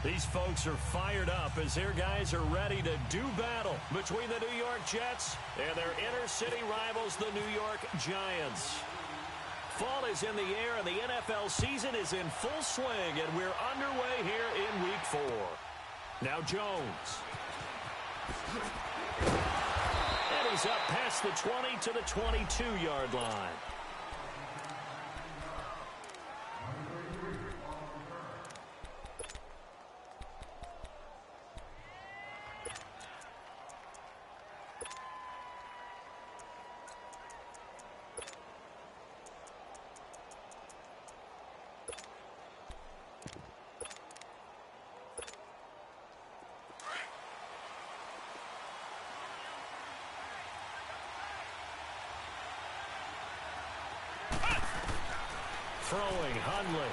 These folks are fired up as their guys are ready to do battle between the New York Jets and their inner-city rivals, the New York Giants. Fall is in the air, and the NFL season is in full swing, and we're underway here in Week 4. Now Jones. And he's up past the 20 to the 22-yard line. Throwing, Hundley.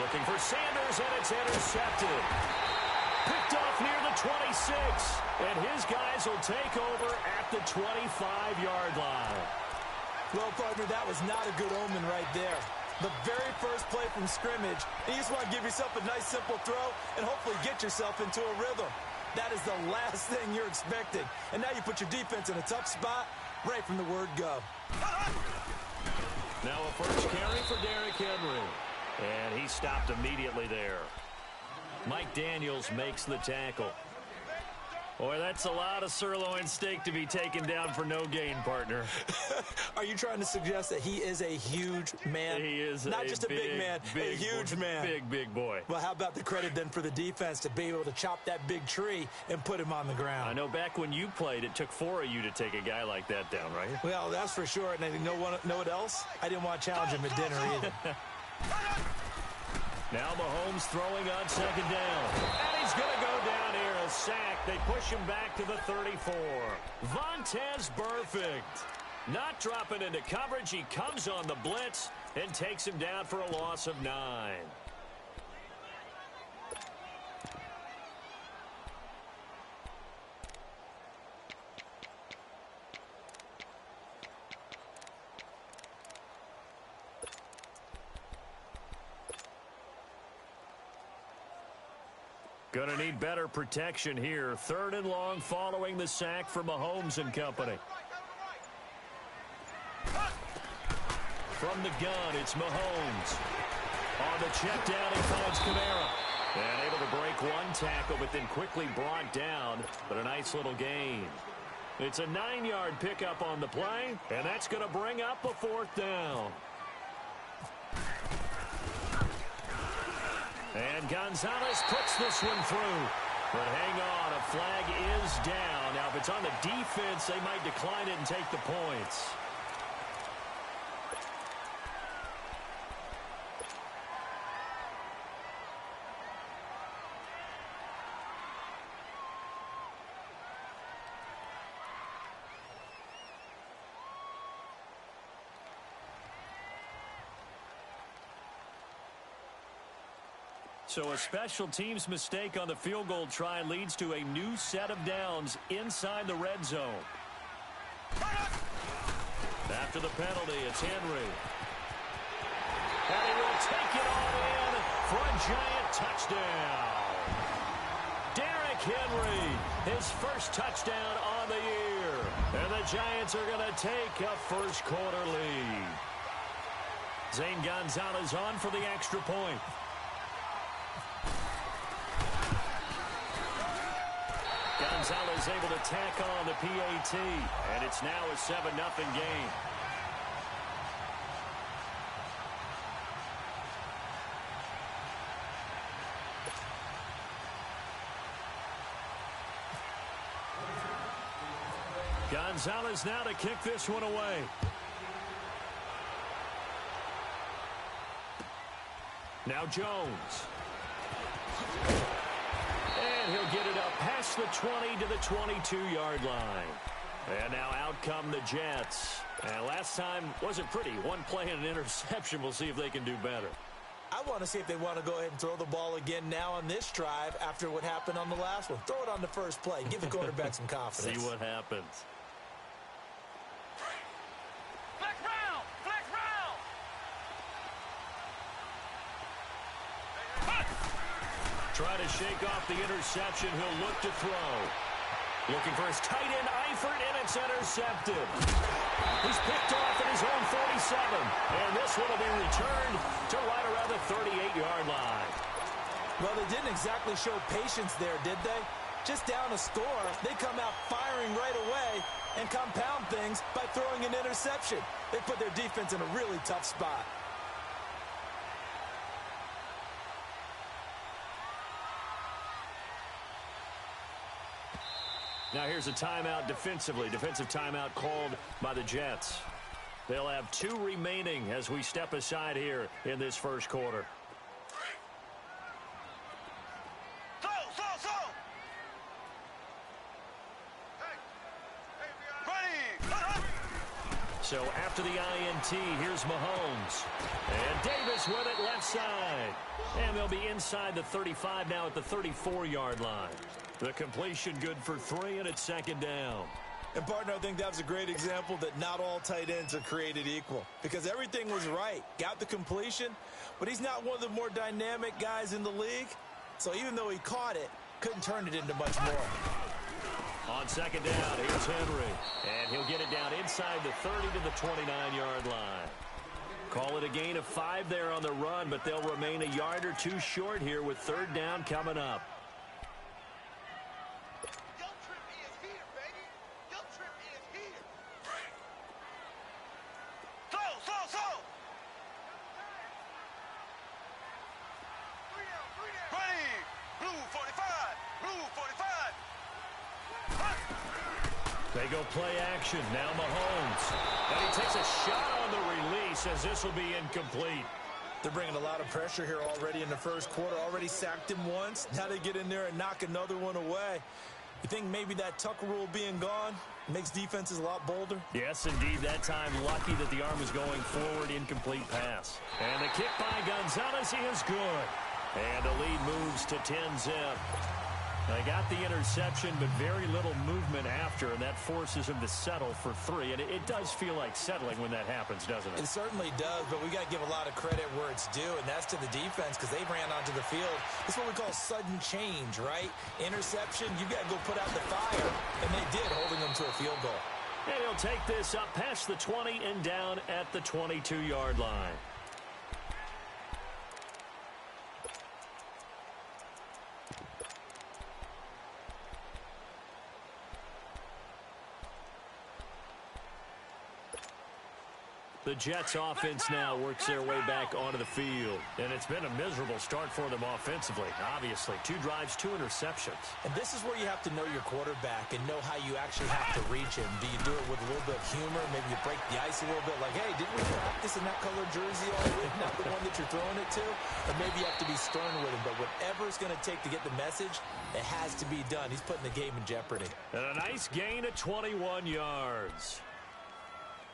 Looking for Sanders, and it's intercepted. Picked off near the 26, and his guys will take over at the 25-yard line. Well, partner, that was not a good omen right there. The very first play from scrimmage, and you just want to give yourself a nice, simple throw and hopefully get yourself into a rhythm. That is the last thing you're expecting. And now you put your defense in a tough spot right from the word go. Now a first carry for Derrick Henry. And he stopped immediately there. Mike Daniels makes the tackle. Boy, that's a lot of sirloin steak to be taken down for no gain, partner. Are you trying to suggest that he is a huge man? He is not just a big man, a huge man. Big boy. Well, how about the credit then for the defense to be able to chop that big tree and put him on the ground? I know back when you played, it took 4 of you to take a guy like that down, right? Well, that's for sure. And you know what else? I didn't want to challenge him at dinner either. Now Mahomes throwing on second down. And he's going to go down here, a sack. They push him back to the 34. Vontaze Burfict. Not dropping into coverage. He comes on the blitz and takes him down for a loss of 9. Going to need better protection here. 3rd and long following the sack from Mahomes and company. From the gun, it's Mahomes. On the check down, he finds Kamara. And able to break one tackle, but then quickly brought down. But a nice little gain. It's a 9-yard pickup on the play, and that's going to bring up a 4th down. And Gonzalez puts this one through. But hang on, a flag is down. Now, if it's on the defense, they might decline it and take the points. So a special teams mistake on the field goal try leads to a new set of downs inside the red zone. After the penalty, it's Henry. And he will take it all in for a giant touchdown. Derrick Henry, his first touchdown on the year. And the Giants are going to take a first quarter lead. Zane Gonzalez on for the extra point. Gonzalez able to tack on the PAT, and it's now a 7-0 game. Gonzalez now to kick this one away. Now Jones. And he'll get it up past the 20 to the 22-yard line. And now out come the Jets. And last time wasn't pretty. One play and an interception. We'll see if they can do better. I want to see if they want to go ahead and throw the ball again now on this drive after what happened on the last one. Throw it on the first play. Give the quarterback some confidence. See what happens. Flex round! Flex round! Trying to shake off the interception. He'll look to throw. Looking for his tight end, Eifert, and it's intercepted. He's picked off at his own 47. And this one will be returned to right around the 38-yard line. Well, they didn't exactly show patience there, did they? Just down a score, they come out firing right away and compound things by throwing an interception. They put their defense in a really tough spot. Now here's a timeout defensively. Defensive timeout called by the Jets. They'll have 2 remaining as we step aside here in this first quarter. So after the INT, here's Mahomes. And Davis with it left side. And they'll be inside the 35 now at the 34-yard line. The completion good for 3, and it's second down. And, partner, I think that was a great example that not all tight ends are created equal. Because everything was right. Got the completion, but he's not one of the more dynamic guys in the league. So even though he caught it, couldn't turn it into much more. On second down, here's Henry. And he'll get it down inside the 30 to the 29-yard line. Call it a gain of 5 there on the run, but they'll remain a yard or 2 short here with third down coming up. They go play action. Now Mahomes. And he takes a shot on the release as this will be incomplete. They're bringing a lot of pressure here already in the first quarter. Already sacked him once. Now they get in there and knock another one away. You think maybe that Tucker rule being gone makes defenses a lot bolder? Yes, indeed. That time lucky that the arm was going forward. Incomplete pass. And the kick by Gonzalez is good. And the lead moves to 10-zip. They got the interception, but very little movement after, and that forces him to settle for 3. And it does feel like settling when that happens, doesn't it? It certainly does, but we got to give a lot of credit where it's due, and that's to the defense because they ran onto the field. It's what we call sudden change, right? Interception, you got to go put out the fire, and they did, holding them to a field goal. And he'll take this up past the 20 and down at the 22-yard line. The Jets offense now works their way back onto the field. And it's been a miserable start for them offensively. Obviously, 2 drives, 2 interceptions. And this is where you have to know your quarterback and know how you actually have to reach him. Do you do it with a little bit of humor? Maybe you break the ice a little bit like, hey, didn't we practice in that color jersey all week? Not the one that you're throwing it to? Or maybe you have to be stern with him. But whatever it's going to take to get the message, it has to be done. He's putting the game in jeopardy. And a nice gain of 21 yards.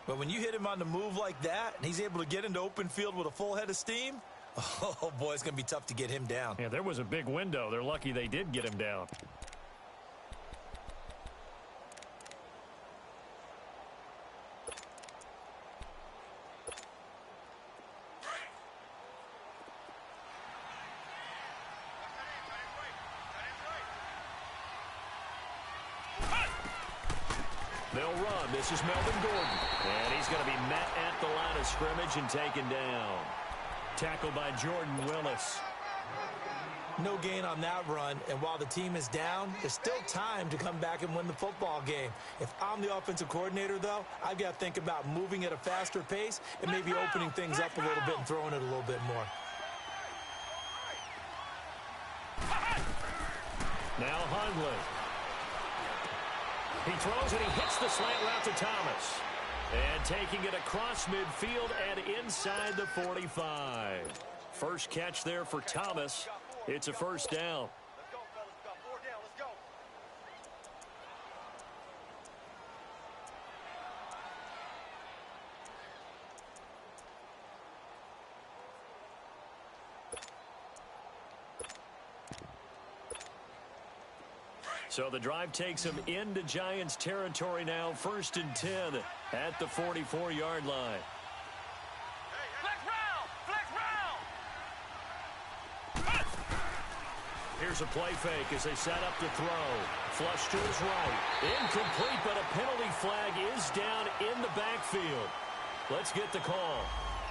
But when you hit him on the move like that, and he's able to get into open field with a full head of steam, oh, boy, it's going to be tough to get him down. Yeah, there was a big window. They're lucky they did get him down. They'll run. This is Melvin Gordon. And he's going to be met at the line of scrimmage and taken down. Tackled by Jordan Willis. No gain on that run, and while the team is down, there's still time to come back and win the football game. If I'm the offensive coordinator, though, I've got to think about moving at a faster pace and maybe opening things up a little bit and throwing it a little bit more. Now Hundley. He throws and he hits the slant route to Thomas. And taking it across midfield and inside the 45. First catch there for Thomas. It's a first down. Let's go, fellas. We got 4 down. Let's go. So the drive takes him into Giants territory now. 1st and 10 at the 44-yard line. Flex round! Flex round! Here's a play fake as they set up to throw. Flush to his right. Incomplete, but a penalty flag is down in the backfield. Let's get the call.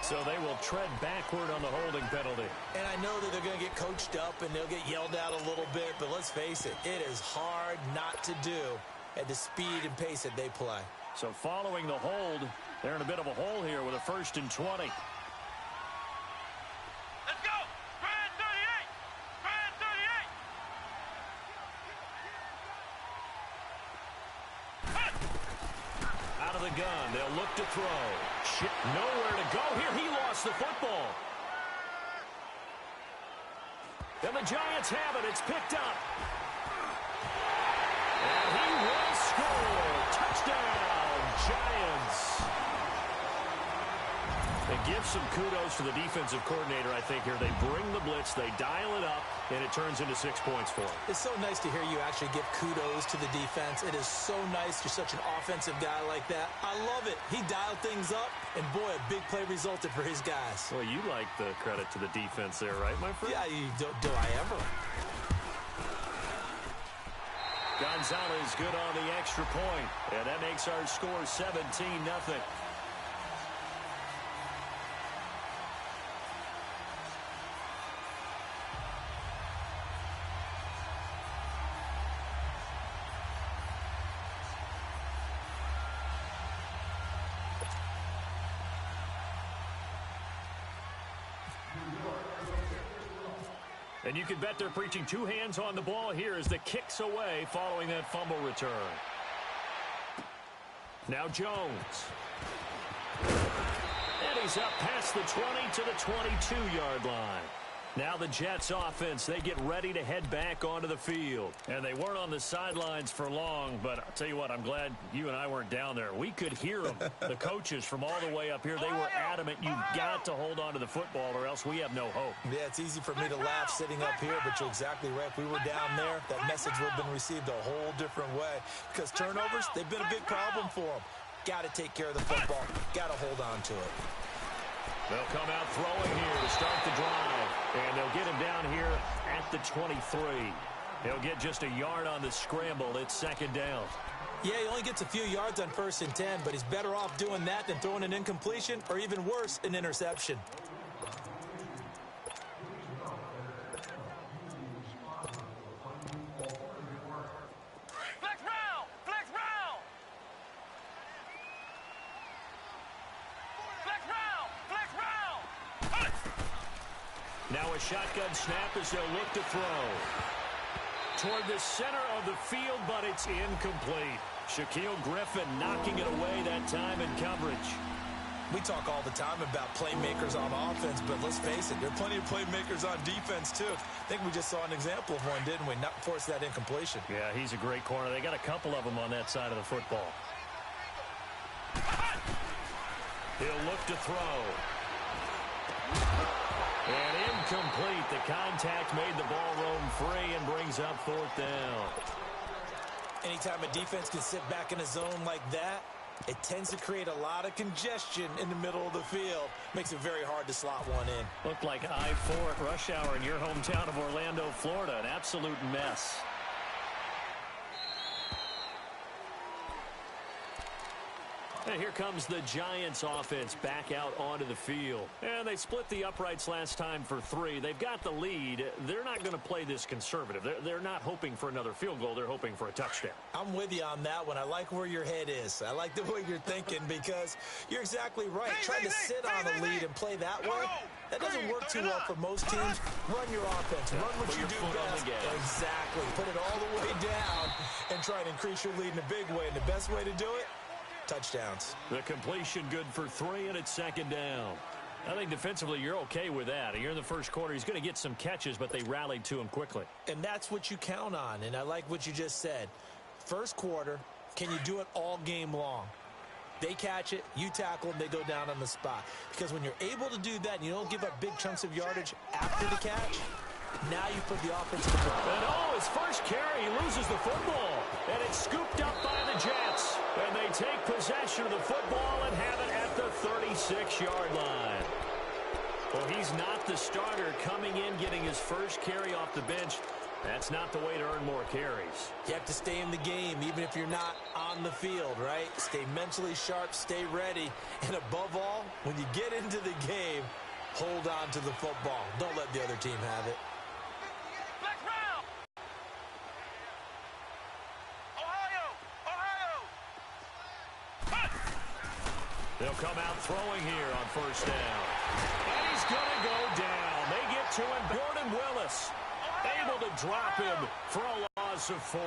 So they will tread backward on the holding penalty. And I know that they're going to get coached up and they'll get yelled at a little bit, but let's face it, it is hard not to do at the speed and pace that they play. So following the hold, they're in a bit of a hole here with a 1st and 20. Let's go! Grand 38! Grand 38! Out of the gun, they'll look to throw. Nowhere to go here. He lost the football. And the Giants have it. It's picked up. And he will score. Touchdown, Giants. It gives some kudos to the defensive coordinator, I think, here. They bring the blitz, they dial it up, and it turns into 6 points for them. It's so nice to hear you actually give kudos to the defense. It is so nice. You're such an offensive guy like that. I love it. He dialed things up, and boy, a big play resulted for his guys. Well, you like the credit to the defense there, right, my friend? Yeah, do I ever? Gonzalez good on the extra point, and that makes our score 17-0. And you can bet they're preaching 2 hands on the ball here as the kick's away following that fumble return. Now Jones. And he's up past the 20 to the 22-yard line. Now the Jets offense, they get ready to head back onto the field. And they weren't on the sidelines for long, but I'll tell you what, I'm glad you and I weren't down there. We could hear them, the coaches from all the way up here. They were adamant, you've got to hold on to the football or else we have no hope. Yeah, it's easy for me to laugh sitting up here, but you're exactly right. If we were down there, that message would have been received a whole different way. Because turnovers, they've been a big problem for them. Got to take care of the football. Got to hold on to it. They'll come out throwing here to start the drive. And they'll get him down here at the 23. He'll get just a yard on the scramble. It's 2nd down. Yeah, he only gets a few yards on 1st and 10, but he's better off doing that than throwing an incompletion or even worse, an interception. Now a shotgun snap as they'll look to throw. Toward the center of the field, but it's incomplete. Shaquille Griffin knocking it away that time in coverage. We talk all the time about playmakers on offense, but let's face it, there are plenty of playmakers on defense, too. I think we just saw an example of one, didn't we? Not force that incompletion. Yeah, he's a great corner. They got a couple of them on that side of the football. He'll look to throw. And incomplete. The contact made the ball roam free and brings up 4th down. Anytime a defense can sit back in a zone like that, it tends to create a lot of congestion in the middle of the field. Makes it very hard to slot one in. Looked like I-4 at rush hour in your hometown of Orlando, Florida. An absolute mess. And here comes the Giants offense back out onto the field. And they split the uprights last time for 3. They've got the lead. They're not going to play this conservative. They're not hoping for another field goal. They're hoping for a touchdown. I'm with you on that one. I like where your head is. I like the way you're thinking because you're exactly right. Trying to sit on a lead and play that way, that doesn't work too well for most teams. Run your offense. Run what you do best. Exactly. Put it all the way down and try and increase your lead in a big way. And the best way to do it, touchdowns. The completion good for 3, and it's 2nd down. I think defensively you're okay with that. Here in the first quarter, he's going to get some catches, but they rallied to him quickly. And that's what you count on, and I like what you just said. First quarter, can you do it all game long? They catch it, you tackle them, they go down on the spot. Because when you're able to do that and you don't give up big chunks of yardage after the catch, now you put the offense to the And his first carry, he loses the football. And it's scooped up by the Jets. And they take possession of the football and have it at the 36-yard line. Well, he's not the starter coming in, getting his first carry off the bench. That's not the way to earn more carries. You have to stay in the game, even if you're not on the field, right? Stay mentally sharp, stay ready, and above all, when you get into the game, hold on to the football. Don't let the other team have it. Flex round. Ohio. They'll come out throwing here on first down. And he's going to go down. They get to him. Gordon Willis able to drop him for a loss of 4.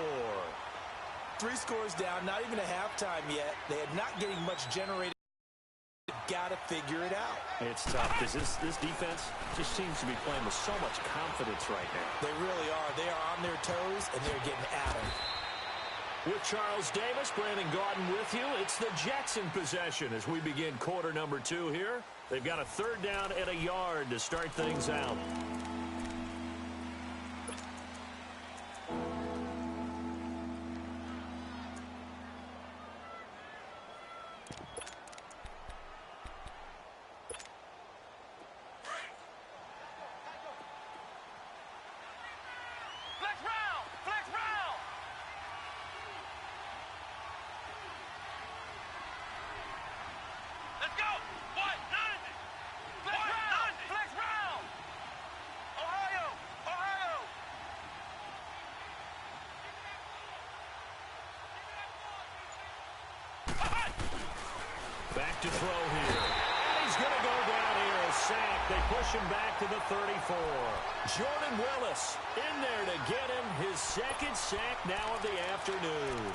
3 scores down, not even a halftime yet. They are not getting much generated. Got to figure it out. It's tough because this defense just seems to be playing with so much confidence right now. They really are. They are on their toes, and they're getting at them. With Charles Davis, Brandon Gaudin with you. It's the Jets in possession as we begin quarter number 2 here. They've got a 3rd down and a yard to start things out. Flex round. Let's go. What? 90. Flex round. Ohio. Back to throw here. And he's going to go down here. A sack. They push him back to the 34. Jordan Willis in there to get him his 2nd sack now of the afternoon.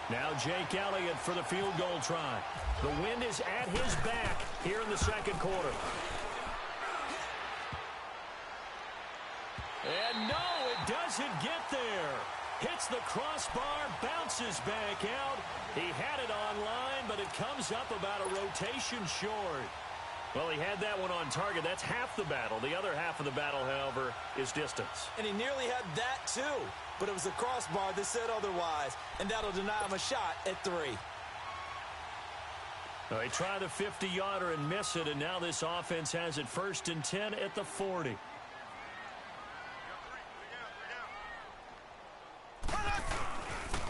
Now Jake Elliott for the field goal try. The wind is at his back here in the 2nd quarter. And no, it doesn't get there. Hits the crossbar, bounces back out. He had it online, but it comes up about a rotation short. Well, he had that one on target. That's half the battle. The other half of the battle, however, is distance. And he nearly had that, too. But it was a crossbar that said otherwise, and that'll deny him a shot at 3. Well, they try the 50-yarder and miss it, and now this offense has it 1st and 10 at the 40.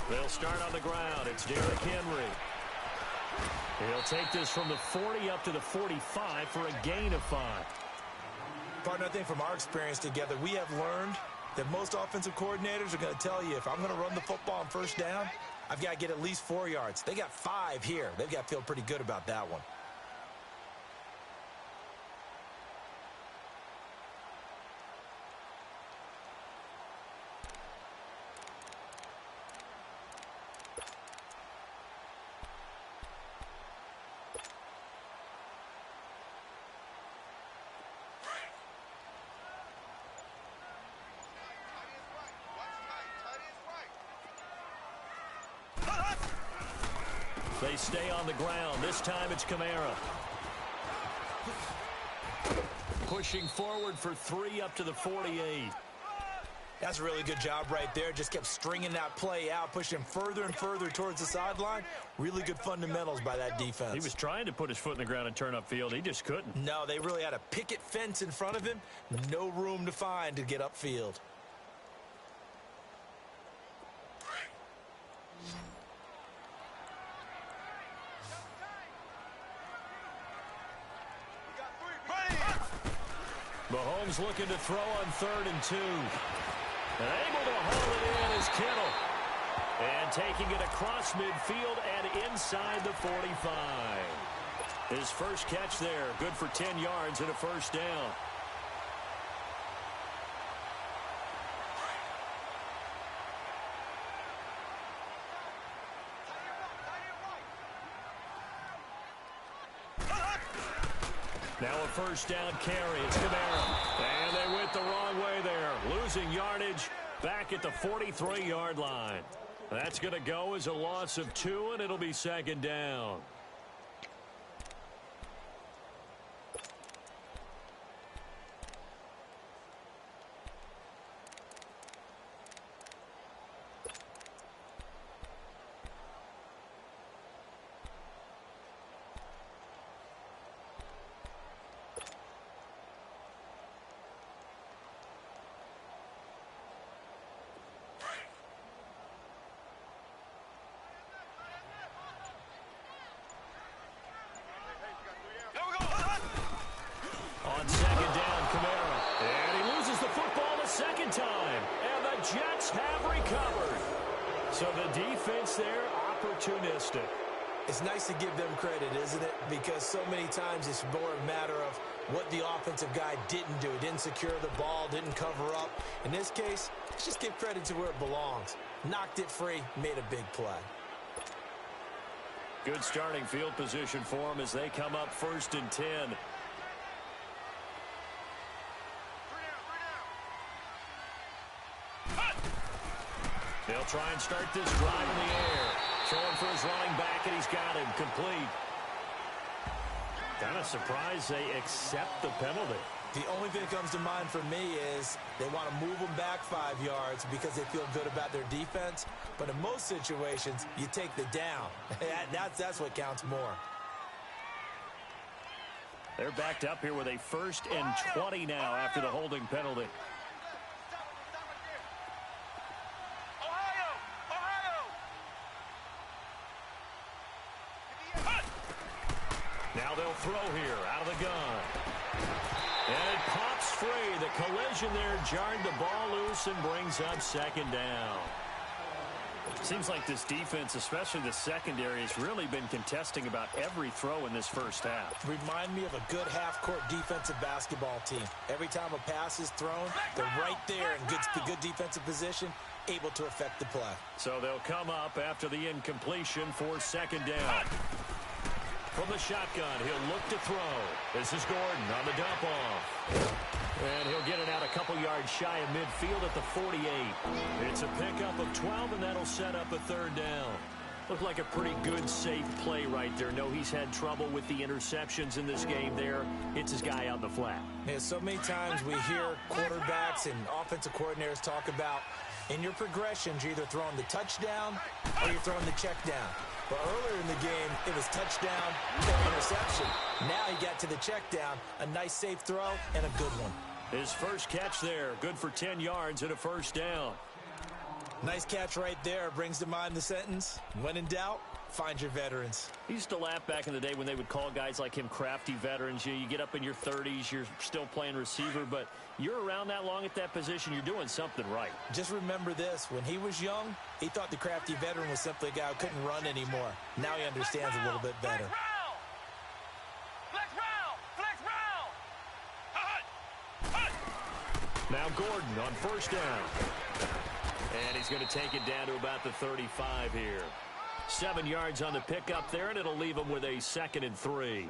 They'll start on the ground. It's Derrick Henry. He'll take this from the 40 up to the 45 for a gain of 5. Partner, I think from our experience together, we have learned that most offensive coordinators are going to tell you, if I'm going to run the football on first down, I've got to get at least 4 yards. They got 5 here. They've got to feel pretty good about that one. They stay on the ground. This time it's Kamara. Pushing forward for 3 up to the 48. That's a really good job right there. Just kept stringing that play out, pushing further and further towards the sideline. Really good fundamentals by that defense. He was trying to put his foot in the ground and turn upfield. He just couldn't. No, they really had a picket fence in front of him. No room to find to get upfield. Mahomes looking to throw on 3rd and 2. And able to haul it in is Kittle. And taking it across midfield and inside the 45. His first catch there, good for 10 yards and a 1st down. Now a 1st down carry. It's Kamara. And they went the wrong way there. Losing yardage back at the 43-yard line. That's going to go as a loss of 2, and it'll be 2nd down. opportunistic. It's nice to give them credit, isn't it? Because so many times it's more a matter of what the offensive guy didn't do. Didn't secure the ball, didn't cover up. In this case, let's just give credit to where it belongs. Knocked it free, made a big play. Good starting field position for them as they come up 1st and 10. They'll try and start this drive in the air. Throwing for his running back, and he's got him complete. Kind of surprised they accept the penalty. The only thing that comes to mind for me is they want to move them back 5 yards because they feel good about their defense. But in most situations, you take the down. That's what counts more. They're backed up here with a 1st and 20 now after the holding penalty. Now they'll throw here out of the gun. And it pops free. The collision there jarred the ball loose and brings up 2nd down. Seems like this defense, especially the secondary, has really been contesting about every throw in this first half. Remind me of a good half-court defensive basketball team. Every time a pass is thrown, they're right there in good defensive position, able to affect the play. So they'll come up after the incompletion for 2nd down. From the shotgun, he'll look to throw. This is Gordon on the dump off. And he'll get it out a couple yards shy of midfield at the 48. It's a pickup of 12, and that'll set up a 3rd down. Looked like a pretty good, safe play right there. No, he's had trouble with the interceptions in this game there. Hits his guy out in the flat. Yeah, so many times we hear quarterbacks and offensive coordinators talk about in your progressions, you're either throwing the touchdown or you're throwing the check down. But earlier in the game, it was touchdown or interception. Now he got to the check down, a nice safe throw, and a good one. His first catch there, good for 10 yards and a 1st down. Nice catch right there. Brings to mind the sentence, when in doubt, find your veterans. He used to laugh back in the day when they would call guys like him crafty veterans. You get up in your 30s, you're still playing receiver, but you're around that long at that position, you're doing something right. Just remember this. When he was young, he thought the crafty veteran was simply a guy who couldn't run anymore. Now he understands a little bit better. Now Gordon on 1st down. And he's going to take it down to about the 35 here. 7 yards on the pickup there, and it'll leave him with a 2nd and 3.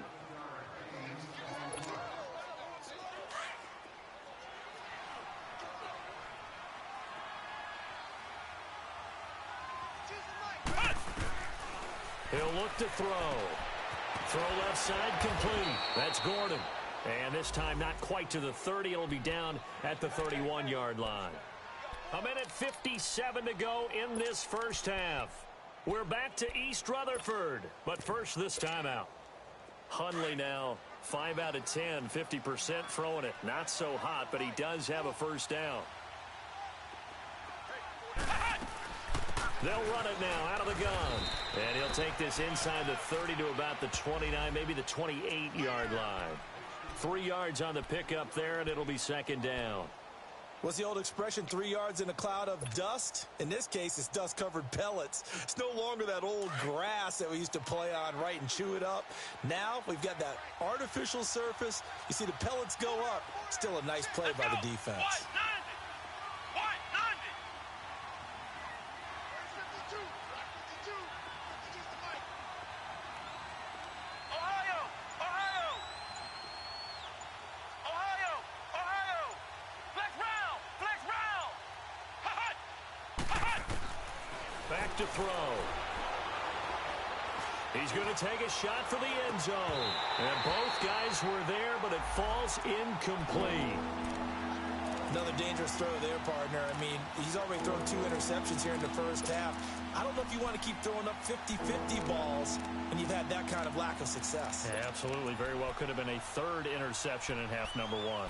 He'll look to throw. Throw left side complete. That's Gordon. And this time not quite to the 30. It'll be down at the 31-yard line. 1:57 to go in this first half. We're back to East Rutherford. But first, this timeout. Hundley now 5 out of 10, 50% throwing it. Not so hot, but he does have a 1st down. They'll run it now out of the gun. And he'll take this inside the 30 to about the 29, maybe the 28-yard line. 3 yards on the pickup there, and it'll be 2nd down. What's the old expression, 3 yards in a cloud of dust? In this case, it's dust-covered pellets. It's no longer that old grass that we used to play on, right, and chew it up. Now we've got that artificial surface. You see the pellets go up. Still a nice play by the defense. Back to throw. He's going to take a shot for the end zone. And both guys were there, but it falls incomplete. Another dangerous throw there, partner. I mean, he's already thrown 2 interceptions here in the first half. I don't know if you want to keep throwing up 50-50 balls, and you've had that kind of lack of success. Yeah, absolutely. Very well could have been a 3rd interception in half number 1.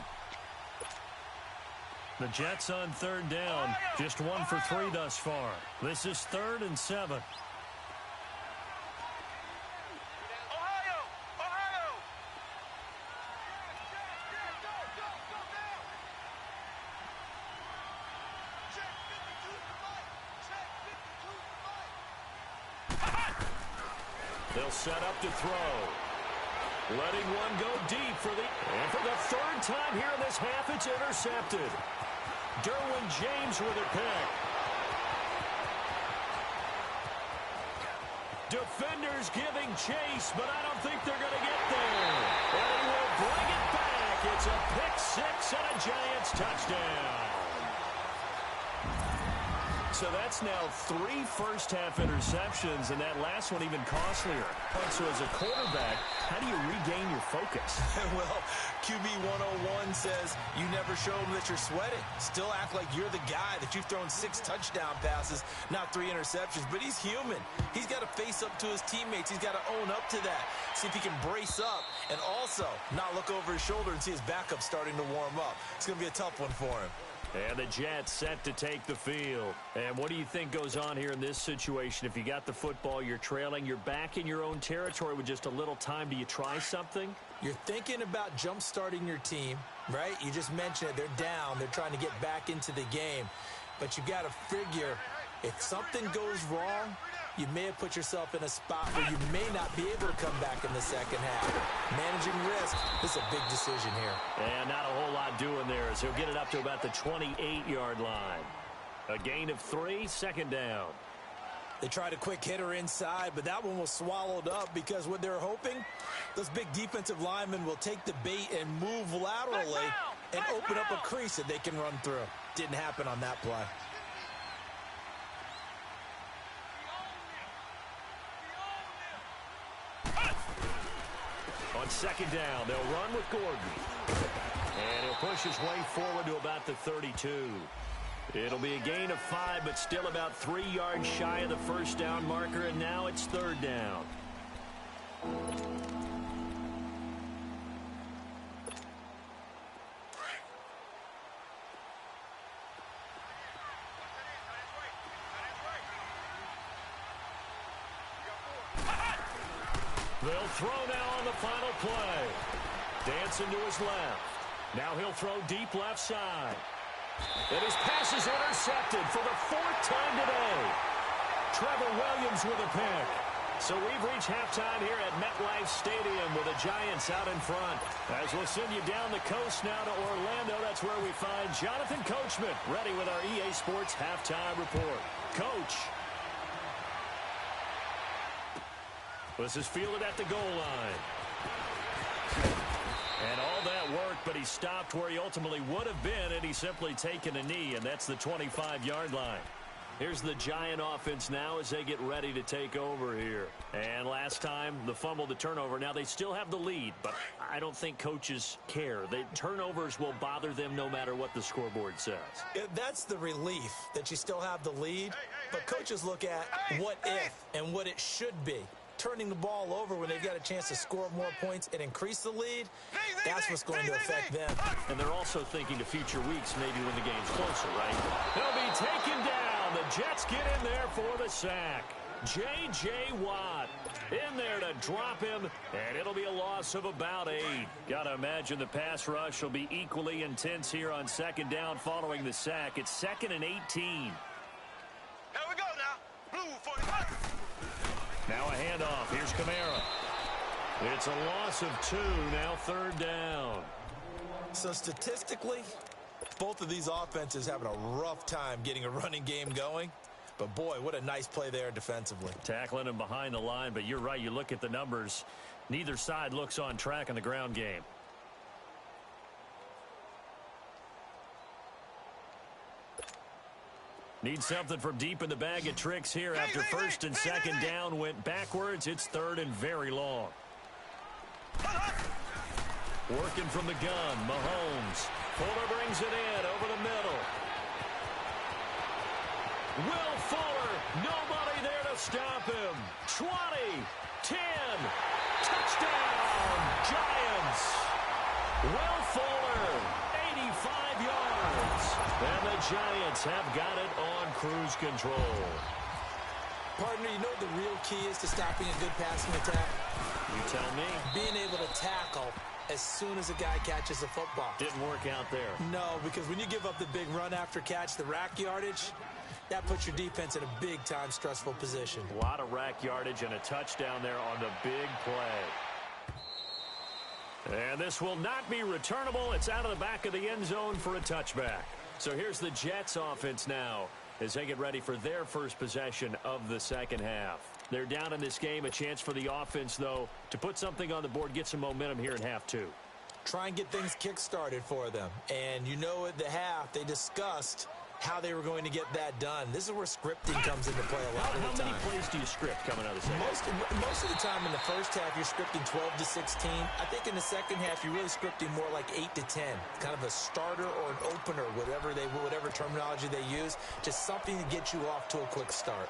The Jets on 3rd down. Just 1 for 3 thus far. This is 3rd and 7. They'll set up to throw. Letting one go deep for the third time here in this half, it's intercepted. Derwin James with a pick. Defenders giving chase, but I don't think they're going to get there. And he will bring it back. It's a pick six and a Giants touchdown. So that's now 3 first-half interceptions, and that last one even costlier. So as a quarterback, how do you regain your focus? Well, QB 101 says you never show them that you're sweating. Still act like you're the guy that you've thrown 6 touchdown passes, not 3 interceptions. But he's human. He's got to face up to his teammates. He's got to own up to that. See if he can brace up and also not look over his shoulder and see his backup starting to warm up. It's going to be a tough one for him. And the Jets set to take the field. And what do you think goes on here in this situation? If you got the football, you're trailing, you're back in your own territory with just a little time. Do you try something? You're thinking about jump-starting your team, right? You just mentioned it. They're down. They're trying to get back into the game. But you got to figure if something goes wrong, you may have put yourself in a spot where you may not be able to come back in the second half. Managing risk, this is a big decision here. And not a whole lot doing there as he'll get it up to about the 28-yard line. A gain of 3, second down. They tried a quick hitter inside, but that one was swallowed up because what they're hoping, those big defensive linemen will take the bait and move laterally and open up a crease that they can run through. Didn't happen on that play. On second down, they'll run with Gordon. And he'll push his way forward to about the 32. It'll be a gain of 5, but still about 3 yards shy of the first down marker, and now it's third down. They'll throw now on the final play. Dancing to his left. Now he'll throw deep left side. And his pass is intercepted for the 4th time today. Trevor Williams with a pick. So we've reached halftime here at MetLife Stadium with the Giants out in front. As we'll send you down the coast now to Orlando, that's where we find Jonathan Coachman ready with our EA Sports halftime report. Coach. This is fielded at the goal line. And all that work, but he stopped where he ultimately would have been, and he's simply taken a knee, and that's the 25-yard line. Here's the Giant offense now as they get ready to take over here. And last time, the fumble, the turnover. Now, they still have the lead, but I don't think coaches care. The turnovers will bother them no matter what the scoreboard says. Yeah, that's the relief, that you still have the lead. But coaches look at what if and what it should be. Turning the ball over when they've got a chance to score more points and increase the lead, that's what's going to affect them. And they're also thinking to future weeks, maybe when the game's closer, right? He'll be taken down. The Jets get in there for the sack. J.J. Watt in there to drop him, and it'll be a loss of about 8. Got to imagine the pass rush will be equally intense here on second down following the sack. It's 2nd and 18. Here we go now. Blue 45. Now a handoff. Here's Kamara. It's a loss of 2. Now third down. So statistically, both of these offenses having a rough time getting a running game going. But, boy, what a nice play there defensively. Tackling him behind the line, but you're right. You look at the numbers. Neither side looks on track in the ground game. Need something from deep in the bag of tricks here after first and second down went backwards. It's third and very long. Working from the gun, Mahomes. Fuller brings it in over the middle. Will Fuller, nobody there to stop him. 20, 10, touchdown, Giants. Will Fuller, 85 yards. And the Giants have got it on cruise control. Partner, you know what the real key is to stopping a good passing attack? You tell me. Being able to tackle as soon as a guy catches a football. Didn't work out there. No, because when you give up the big run after catch, the rack yardage, that puts your defense in a big-time stressful position. A lot of rack yardage and a touchdown there on the big play. And this will not be returnable. It's out of the back of the end zone for a touchback. So here's the Jets offense now as they get ready for their first possession of the second half. They're down in this game. A chance for the offense, though, to put something on the board, get some momentum here in half two. Try and get things kick-started for them. And you know at the half, they discussed how they were going to get that done. This is where scripting comes into play a lot of the time. How many plays do you script coming out of the second half? Most of the time in the first half, you're scripting 12 to 16. I think in the second half, you're really scripting more like 8 to 10. Kind of a starter or an opener, whatever terminology they use. Just something to get you off to a quick start.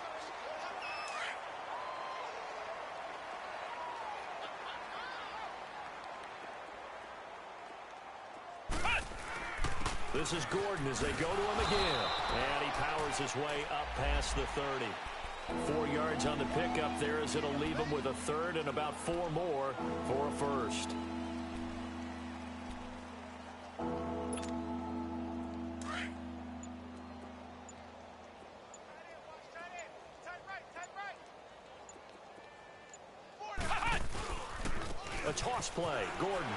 This is Gordon as they go to him again. And he powers his way up past the 30. 4 yards on the pickup there as it'll leave him with a third and about 4 more for a first. A toss play. Gordon.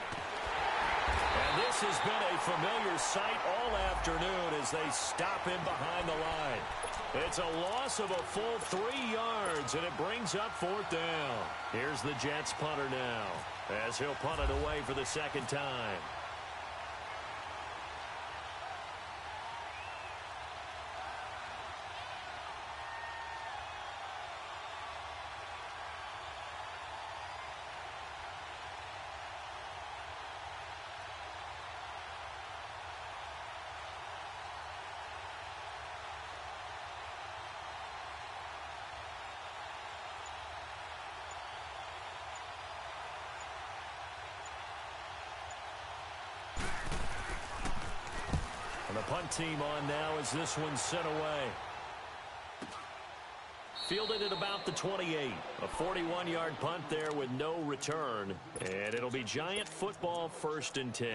And this has been a familiar sight all afternoon as they stop him behind the line. It's a loss of a full 3 yards, and it brings up 4th down. Here's the Jets punter now as he'll punt it away for the second time. The punt team on now as this one's sent away. Fielded at about the 28. A 41-yard punt there with no return. And it'll be Giant football 1st and 10.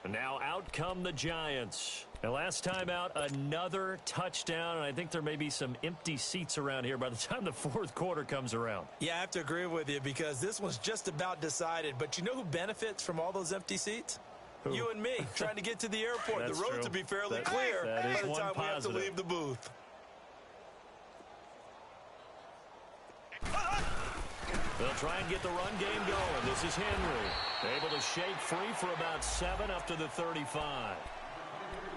And now out come the Giants. And last time out, another touchdown. And I think there may be some empty seats around here by the time the 4th quarter comes around. Yeah, I have to agree with you because this one's just about decided. But you know who benefits from all those empty seats? You and me, trying to get to the airport. The road to be fairly clear by the time we have to leave the booth. They'll try and get the run game going. This is Henry. Able to shake free for about 7 up to the 35.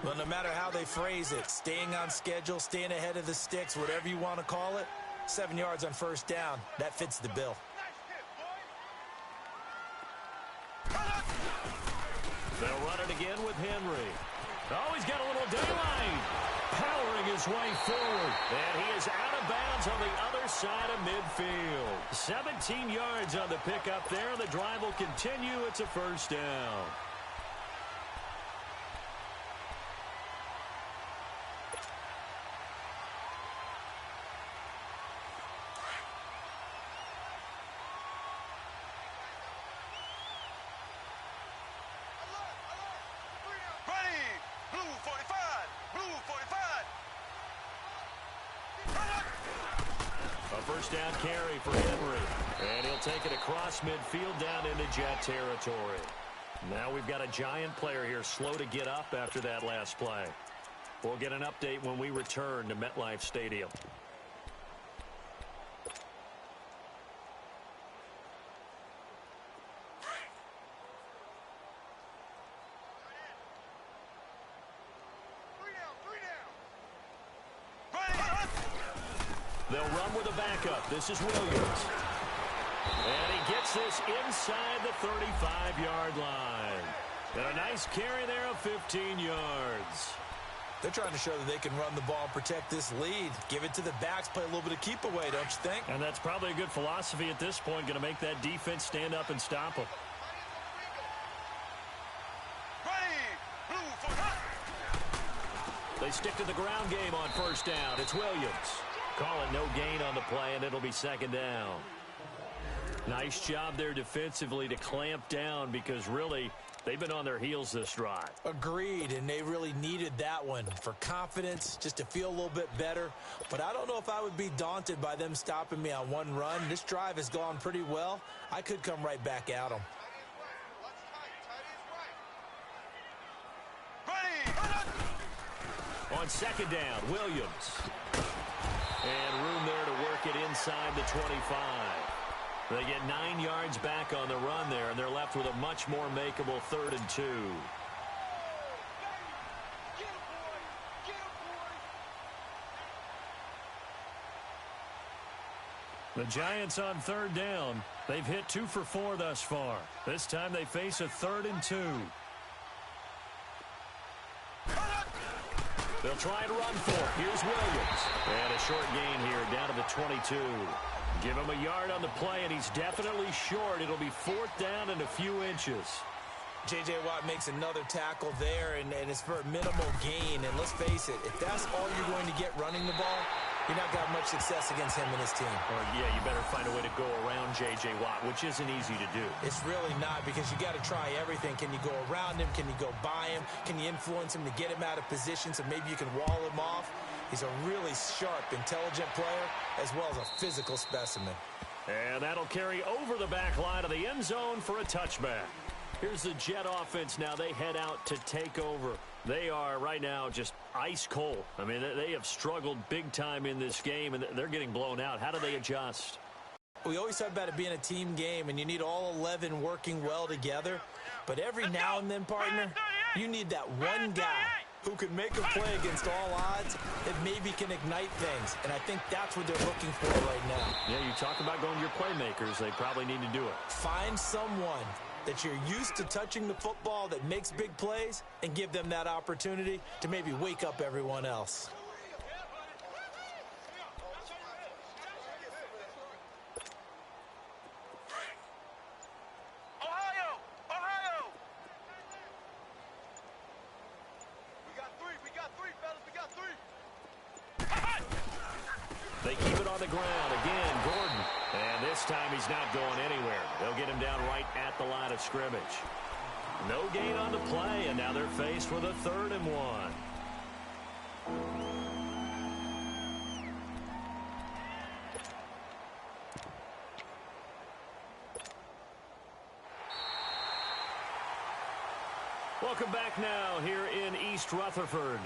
Well, no matter how they phrase it, staying on schedule, staying ahead of the sticks, whatever you want to call it, 7 yards on 1st down, that fits the bill. They'll run it again with Henry. Oh, he's got a little daylight. Powering his way forward. And he is out of bounds on the other side of midfield. 17 yards on the pickup there. The drive will continue. It's a 1st down. First down carry for Henry. And he'll take it across midfield down into Jet territory. Now we've got a Giant player here slow to get up after that last play. We'll get an update when we return to MetLife Stadium. They'll run with a backup. This is Williams. And he gets this inside the 35-yard line. And a nice carry there of 15 yards. They're trying to show that they can run the ball and protect this lead. Give it to the backs, play a little bit of keep away, don't you think? And that's probably a good philosophy at this point, going to make that defense stand up and stop them. They stick to the ground game on 1st down. It's Williams. Call it no gain on the play, and it'll be 2nd down. Nice job there defensively to clamp down because really they've been on their heels this drive. Agreed, and they really needed that one for confidence, just to feel a little bit better. But I don't know if I would be daunted by them stopping me on one run. This drive has gone pretty well. I could come right back at them. On second down, Williams. And room there to work it inside the 25. They get 9 yards back on the run there, and they're left with a much more makeable 3rd and 2. The Giants on 3rd down. They've hit 2 for 4 thus far. This time they face a 3rd and 2. They'll try and run for it. Here's Williams. And a short gain here down to the 22. Give him a yard on the play, and he's definitely short. It'll be 4th down and a few inches. J.J. Watt makes another tackle there, and it's for a minimal gain. And let's face it, if that's all you're going to get running the ball, you're not going to have much success against him and his team. Or, yeah, you better find a way to go around J.J. Watt, which isn't easy to do. It's really not, because you got to try everything. Can you go around him? Can you go by him? Can you influence him to get him out of position so maybe you can wall him off? He's a really sharp, intelligent player, as well as a physical specimen. And that'll carry over the back line of the end zone for a touchback. Here's the Jet offense now. They head out to take over. They are right now just ice cold. I mean, they have struggled big time in this game, and they're getting blown out. How do they adjust? We always talk about it being a team game, and you need all 11 working well together. But every now and then, partner, you need that one guy who can make a play against all odds that maybe can ignite things. And I think that's what they're looking for right now. Yeah, you talk about going to your playmakers. They probably need to do it. Find someone that you're used to touching the football that makes big plays and give them that opportunity to maybe wake up everyone else. They keep it on the ground. Again, Gordon. And this time he's not going anywhere. They'll get him down right at the line of scrimmage. No gain on the play, and now they're faced with a 3rd and 1. Welcome back now here in East Rutherford.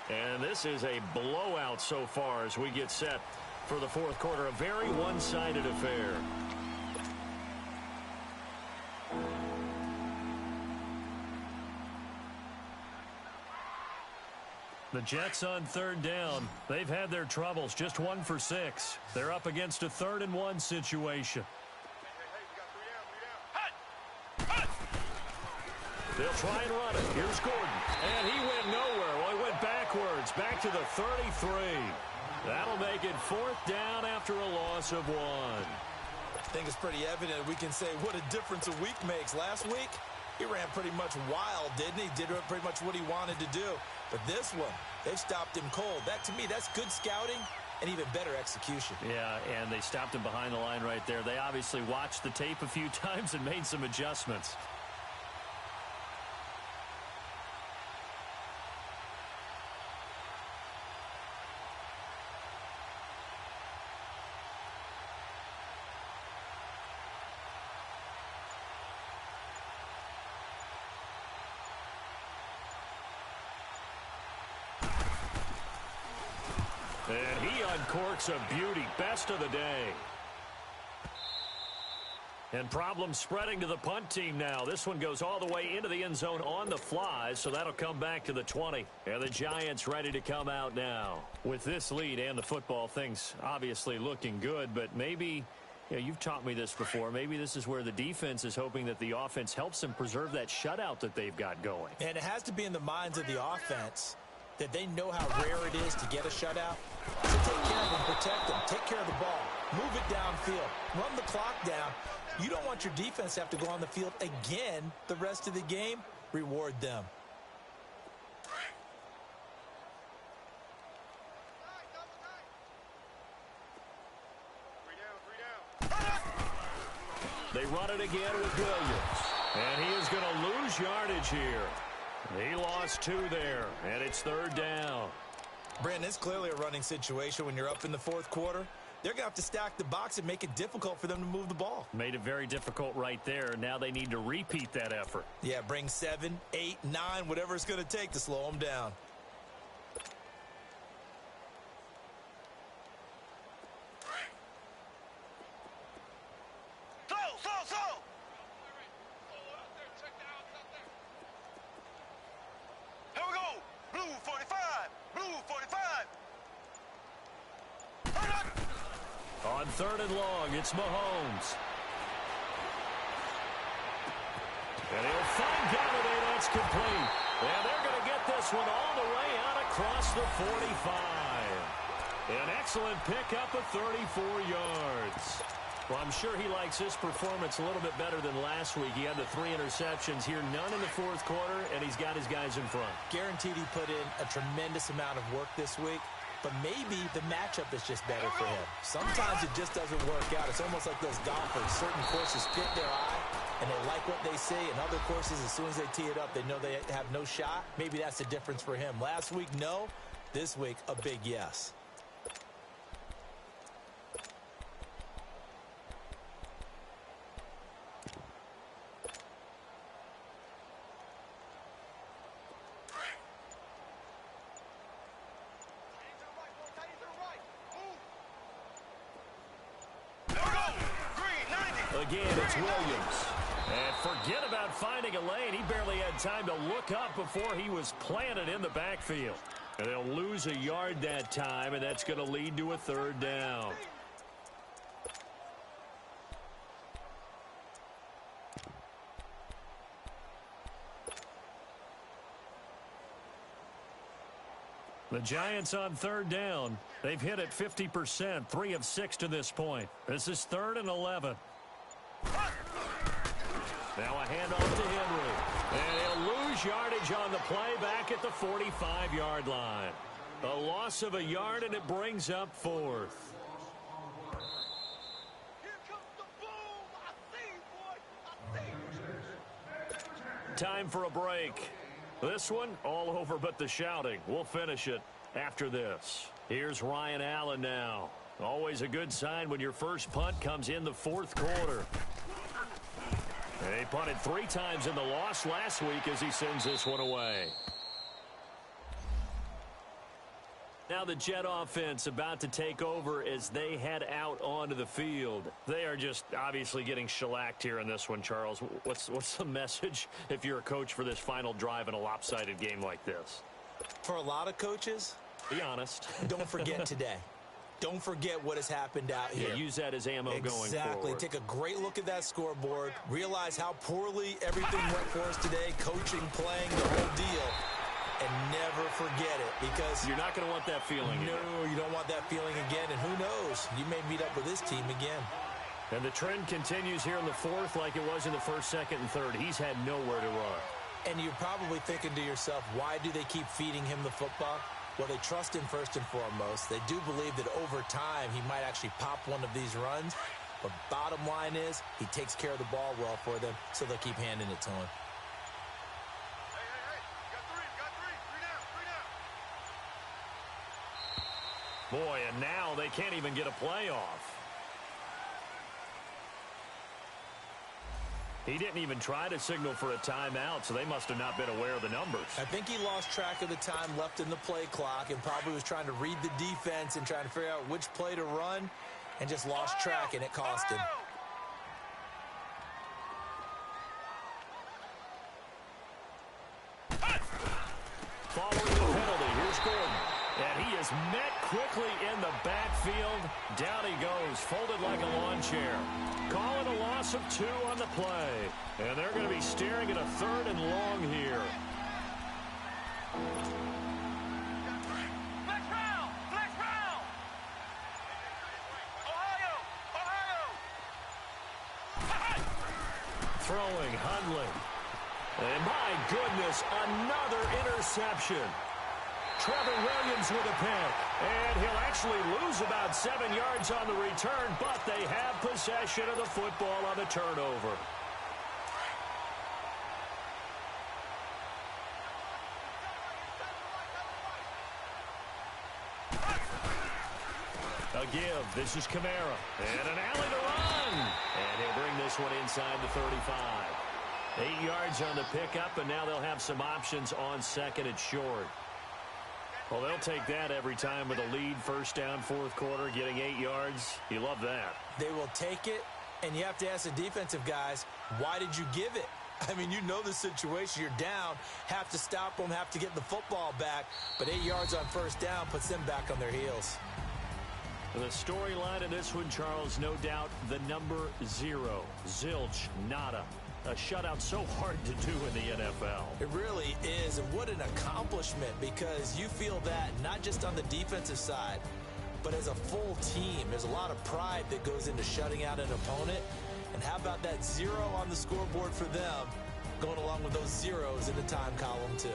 And this is a blowout so far as we get set for the 4th quarter. A very one-sided affair. The Jets on 3rd down. They've had their troubles. Just 1 for 6. They're up against a 3rd and 1 situation. They'll try and run it. Here's Gordon. And he went nowhere. Well, he went backwards. Back to the 33. That'll make it 4th down after a loss of 1. I think it's pretty evident. We can say what a difference a week makes. Last week, he ran pretty much wild, didn't he? Did pretty much what he wanted to do. But this one, they've stopped him cold. That, to me, that's good scouting and even better execution. Yeah, and they stopped him behind the line right there. They obviously watched the tape a few times and made some adjustments. And he uncorks a beauty. Best of the day. And problems spreading to the punt team now. This one goes all the way into the end zone on the fly, so that'll come back to the 20. And the Giants ready to come out now. With this lead and the football, things obviously looking good, but maybe, you've taught me this before, maybe this is where the defense is hoping that the offense helps them preserve that shutout that they've got going. And it has to be in the minds of the offense that they know how rare it is to get a shutout. So take care of them, protect them, take care of the ball, move it downfield, run the clock down. You don't want your defense to have to go on the field again the rest of the game. Reward them. run it again with Williams. And he is going to lose yardage here. He lost 2 there, and it's 3rd down. Brandon, it's clearly a running situation when you're up in the 4th quarter. They're going to have to stack the box and make it difficult for them to move the ball. Made it very difficult right there. Now they need to repeat that effort. Yeah, bring 7, 8, 9, whatever it's going to take to slow them down. Here we go. Blue 45. Blue 45. On 3rd and long, it's Mahomes. And he'll find Galladay. That's complete. And they're going to get this one all the way out across the 45. An excellent pickup of 34 yards. Well, I'm sure he likes his performance a little bit better than last week. He had the 3 interceptions here, none in the 4th quarter, and he's got his guys in front. Guaranteed he put in a tremendous amount of work this week, but maybe the matchup is just better for him. Sometimes it just doesn't work out. It's almost like those golfers. Certain courses fit their eye, and they like what they see, and other courses, as soon as they tee it up, they know they have no shot. Maybe that's the difference for him. Last week, no. This week, a big yes. Again, it's Williams. And forget about finding a lane. He barely had time to look up before he was planted in the backfield. And they'll lose a yard that time, and that's going to lead to a 3rd down. The Giants on 3rd down. They've hit it 50%, 3 of 6 to this point. This is 3rd and 11. Now a handoff to Henry. And he'll lose yardage on the play back at the 45-yard line. A loss of a yard, and it brings up 4th. Here comes the boom. I see you, boy. I see you. Time for a break. This one, all over but the shouting. We'll finish it after this. Here's Ryan Allen now. Always a good sign when your first punt comes in the 4th quarter. And he punted 3 times in the loss last week as he sends this one away. Now the Jet offense about to take over as they head out onto the field. They are just obviously getting shellacked here in this one, Charles. What's the message if you're a coach for this final drive in a lopsided game like this? For a lot of coaches, be honest. Don't forget today. Don't forget what has happened out here. Yeah, use that as ammo going forward. Exactly. Take a great look at that scoreboard. Realize how poorly everything went for us today. Coaching, playing, the whole deal. And never forget it, because you're not going to want that feeling. No, you don't want that feeling again. And who knows? You may meet up with this team again. And the trend continues here in the 4th like it was in the 1st, 2nd, and 3rd. He's had nowhere to run. And you're probably thinking to yourself, why do they keep feeding him the football? Well, they trust him first and foremost. They do believe that over time he might actually pop one of these runs. But bottom line is he takes care of the ball well for them, so they'll keep handing it to him. Boy, and now they can't even get a play off. He didn't even try to signal for a timeout, so they must have not been aware of the numbers. I think he lost track of the time left in the play clock and probably was trying to read the defense and trying to figure out which play to run and just lost track, and it cost him. Following the penalty, here's Gordon. And he is met quickly in the backfield. Down he goes, folded like a lawn chair. Calling a loss of 2 on the play. And they're going to be staring at a 3rd and long here. Flex round! Flex round! Ohio! Throwing, Hundley. And my goodness, another interception. Trevor Williams with a pick. And he'll actually lose about 7 yards on the return, but they have possession of the football on the turnover. A give. This is Kamara. And an alley to run. And he'll bring this one inside the 35. 8 yards on the pickup, and now they'll have some options on second and short. Well, they'll take that every time with a lead, first down, fourth quarter, getting 8 yards. You love that. They will take it, and you have to ask the defensive guys, why did you give it? I mean, you know the situation. You're down, have to stop them, have to get the football back, but 8 yards on first down puts them back on their heels. The storyline in this one, Charles, no doubt the number 0. Zilch, nada. A shutout so hard to do in the NFL. It really is, and what an accomplishment, because you feel that not just on the defensive side, but as a full team. There's a lot of pride that goes into shutting out an opponent, and how about that 0 on the scoreboard for them, going along with those zeros in the time column too.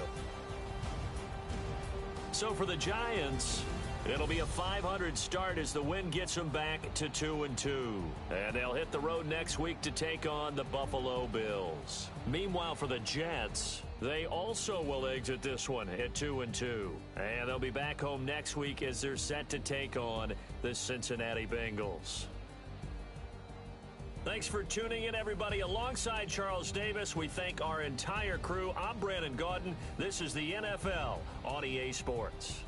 So for the Giants, it'll be a 500 start as the win gets them back to 2-2. And they'll hit the road next week to take on the Buffalo Bills. Meanwhile, for the Jets, they also will exit this one at 2-2. And they'll be back home next week as they're set to take on the Cincinnati Bengals. Thanks for tuning in, everybody. Alongside Charles Davis, we thank our entire crew. I'm Brandon Gaudin. This is the NFL on EA Sports.